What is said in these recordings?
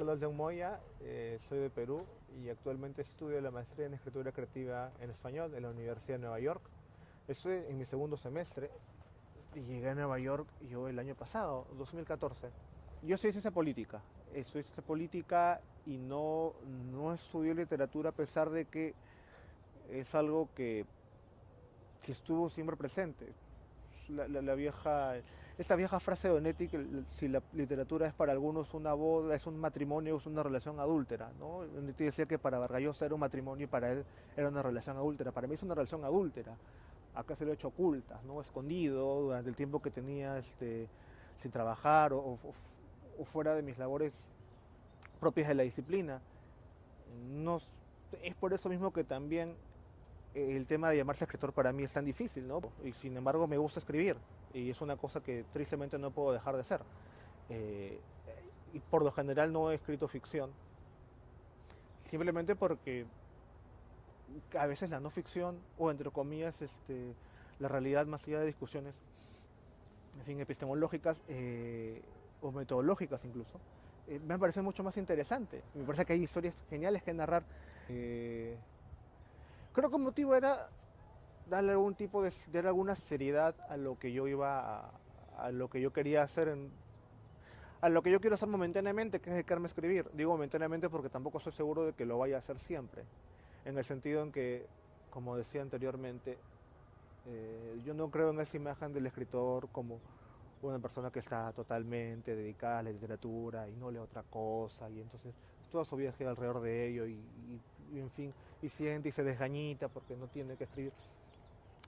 Carlos León Moya, soy de Perú y actualmente estudio la maestría en escritura creativa en español en la Universidad de Nueva York. Estoy en mi segundo semestre y llegué a Nueva York yo el año pasado, 2014. Yo soy ciencia política, soy ciencia política y no estudié literatura a pesar de que es algo que estuvo siempre presente. La vieja, esta vieja frase de Onetti que si la literatura es para algunos una boda, es un matrimonio, es una relación adúltera, ¿no? Onetti decía que para Vargas Llosa era un matrimonio y para él era una relación adúltera. Para mí es una relación adúltera. Acá se lo he hecho ocultas, ¿no? Escondido durante el tiempo que tenía sin trabajar o fuera de mis labores propias de la disciplina. No, es por eso mismo que también el tema de llamarse escritor para mí es tan difícil, ¿no? Y sin embargo me gusta escribir y es una cosa que tristemente no puedo dejar de hacer. Eh, y por lo general no he escrito ficción, simplemente porque a veces la no ficción o entre comillas la realidad más allá de discusiones, en fin, epistemológicas o metodológicas incluso, me parece mucho más interesante. Me parece que hay historias geniales que narrar. Eh, Creo que el motivo era darle algún tipo de, darle alguna seriedad a lo que yo a lo que yo quería hacer, a lo que yo quiero hacer momentáneamente, que es dedicarme a escribir. Digo momentáneamente porque tampoco estoy seguro de que lo vaya a hacer siempre, en el sentido en que, como decía anteriormente, yo no creo en esa imagen del escritor como una persona que está totalmente dedicada a la literatura y no lee otra cosa y entonces toda su vida gira alrededor de ello y en fin, y siente y se desgañita porque no tiene que escribir.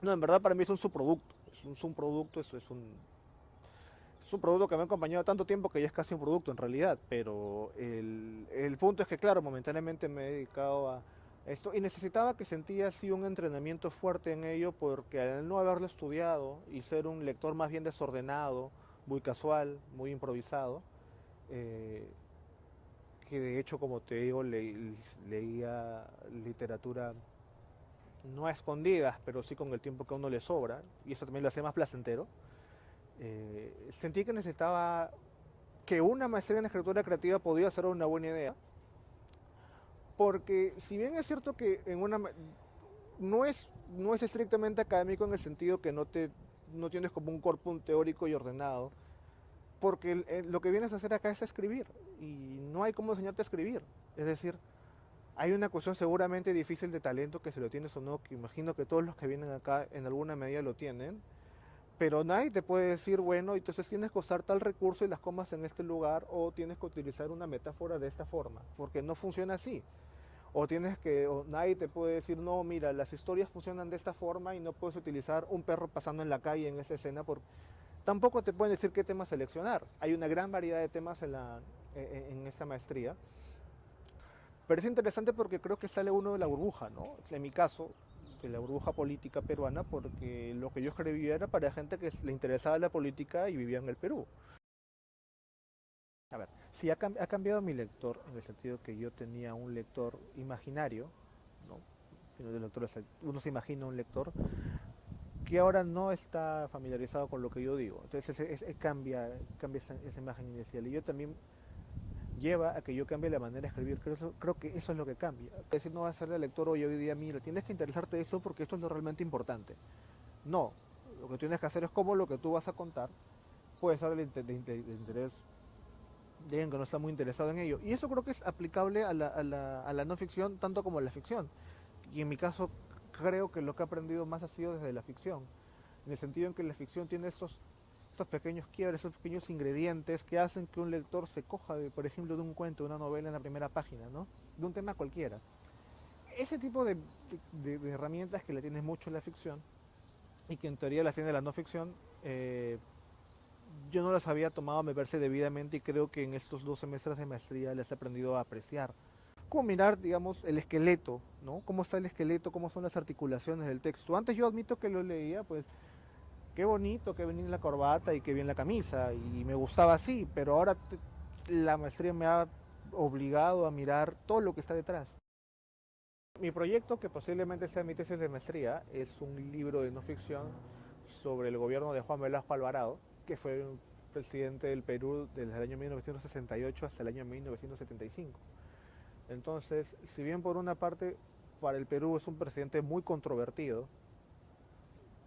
No, en verdad para mí es un subproducto, es un subproducto, es un producto que me ha acompañado tanto tiempo que ya es casi un producto en realidad, pero el punto es que claro, momentáneamente me he dedicado a esto y necesitaba que sentía así un entrenamiento fuerte en ello porque al no haberlo estudiado y ser un lector más bien desordenado, muy casual, muy improvisado, eh, que de hecho como te digo leía literatura no a escondidas, pero sí con el tiempo que a uno le sobra, y eso también lo hace más placentero, sentí que necesitaba que una maestría en escritura creativa podía ser una buena idea, porque si bien es cierto que no es estrictamente académico en el sentido que no tienes como un corpus teórico y ordenado, porque lo que vienes a hacer acá es escribir, y no hay cómo enseñarte a escribir. Es decir, hay una cuestión seguramente difícil de talento que si lo tienes o no, que imagino que todos los que vienen acá en alguna medida lo tienen, pero nadie te puede decir, bueno, entonces tienes que usar tal recurso y las comas en este lugar, o tienes que utilizar una metáfora de esta forma, porque no funciona así. O nadie te puede decir, no, mira, las historias funcionan de esta forma y no puedes utilizar un perro pasando en la calle en esa escena, porque tampoco te pueden decir qué tema seleccionar. Hay una gran variedad de temas en esta maestría. Pero es interesante porque creo que sale uno de la burbuja, ¿no? En mi caso, de la burbuja política peruana, porque lo que yo escribía era para gente que le interesaba la política y vivía en el Perú. A ver, sí ha cambiado mi lector en el sentido que yo tenía un lector imaginario, ¿no? Sino de lectores, uno se imagina un lector que ahora no está familiarizado con lo que yo digo. Entonces cambia esa imagen inicial. Y yo también lleva a que yo cambie la manera de escribir. Creo que eso es lo que cambia. Es decir, no va a ser el lector hoy día, mira, tienes que interesarte de eso porque esto es lo realmente importante. No, lo que tienes que hacer es cómo lo que tú vas a contar puede ser de interés de alguien que no está muy interesado en ello. Y eso creo que es aplicable a la no ficción tanto como a la ficción. Y en mi caso creo que lo que he aprendido más ha sido desde la ficción. En el sentido en que la ficción tiene estos pequeños quiebres, estos pequeños ingredientes que hacen que un lector se coja, por ejemplo, de un cuento, de una novela en la primera página, ¿no? De un tema cualquiera. Ese tipo de herramientas que le tienes mucho en la ficción y que en teoría las tiene la no ficción, yo no las había tomado, me parece, debidamente y creo que en estos 2 semestres de maestría les he aprendido a apreciar. Como mirar, digamos, el esqueleto, ¿no? Cómo está el esqueleto, cómo son las articulaciones del texto. Antes yo admito que lo leía, pues, qué bonito, qué bien la corbata y qué bien la camisa, y me gustaba así, pero ahora la maestría me ha obligado a mirar todo lo que está detrás. Mi proyecto, que posiblemente sea mi tesis de maestría, es un libro de no ficción sobre el gobierno de Juan Velasco Alvarado, que fue presidente del Perú desde el año 1968 hasta el año 1975. Entonces, si bien por una parte para el Perú es un presidente muy controvertido,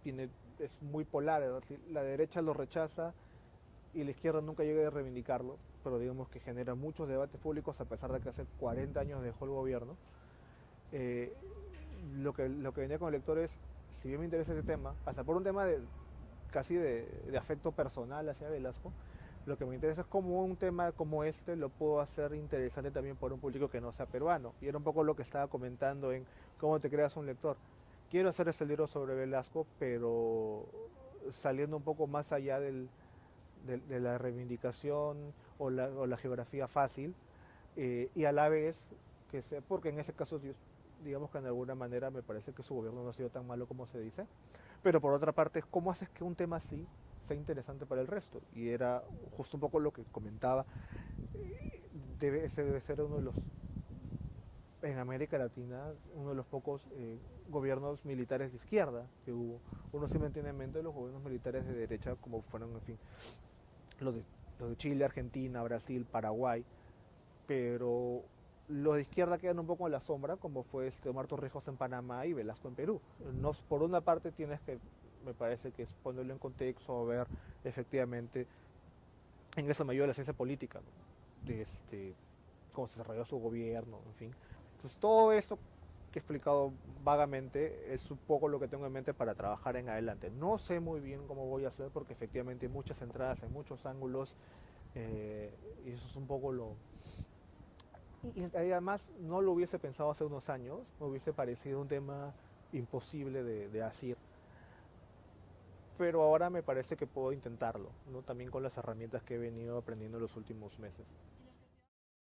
es muy polar, es decir, la derecha lo rechaza y la izquierda nunca llega a reivindicarlo, pero digamos que genera muchos debates públicos a pesar de que hace 40 años dejó el gobierno. Eh, lo que venía con el lector es, si bien me interesa ese tema, hasta por un tema casi de afecto personal hacia Velasco, lo que me interesa es cómo un tema como este lo puedo hacer interesante también por un público que no sea peruano. Y era un poco lo que estaba comentando en cómo te creas un lector. Quiero hacer ese libro sobre Velasco, pero saliendo un poco más allá de la reivindicación o la geografía fácil, y a la vez, que sea, porque en ese caso, digamos que en alguna manera me parece que su gobierno no ha sido tan malo como se dice, pero por otra parte, ¿cómo haces que un tema así sea interesante para el resto? Y era justo un poco lo que comentaba, ese debe ser uno de los, en América Latina, uno de los pocos gobiernos militares de izquierda que hubo. Uno siempre tiene en mente los gobiernos militares de derecha, como fueron, en fin, los de, los de Chile, Argentina, Brasil, Paraguay, pero los de izquierda quedan un poco en la sombra, como fue Omar Torrijos en Panamá y Velasco en Perú. No, por una parte tienes que, me parece que es ponerlo en contexto, ver efectivamente, en eso me ayuda la ciencia política, ¿no? Cómo se desarrolló su gobierno, en fin. Entonces todo esto que he explicado vagamente es un poco lo que tengo en mente para trabajar en adelante. No sé muy bien cómo voy a hacer porque efectivamente hay muchas entradas, hay muchos ángulos, y eso es un poco y además no lo hubiese pensado hace unos años, me hubiese parecido un tema imposible de hacer, pero ahora me parece que puedo intentarlo, ¿no? También con las herramientas que he venido aprendiendo en los últimos meses.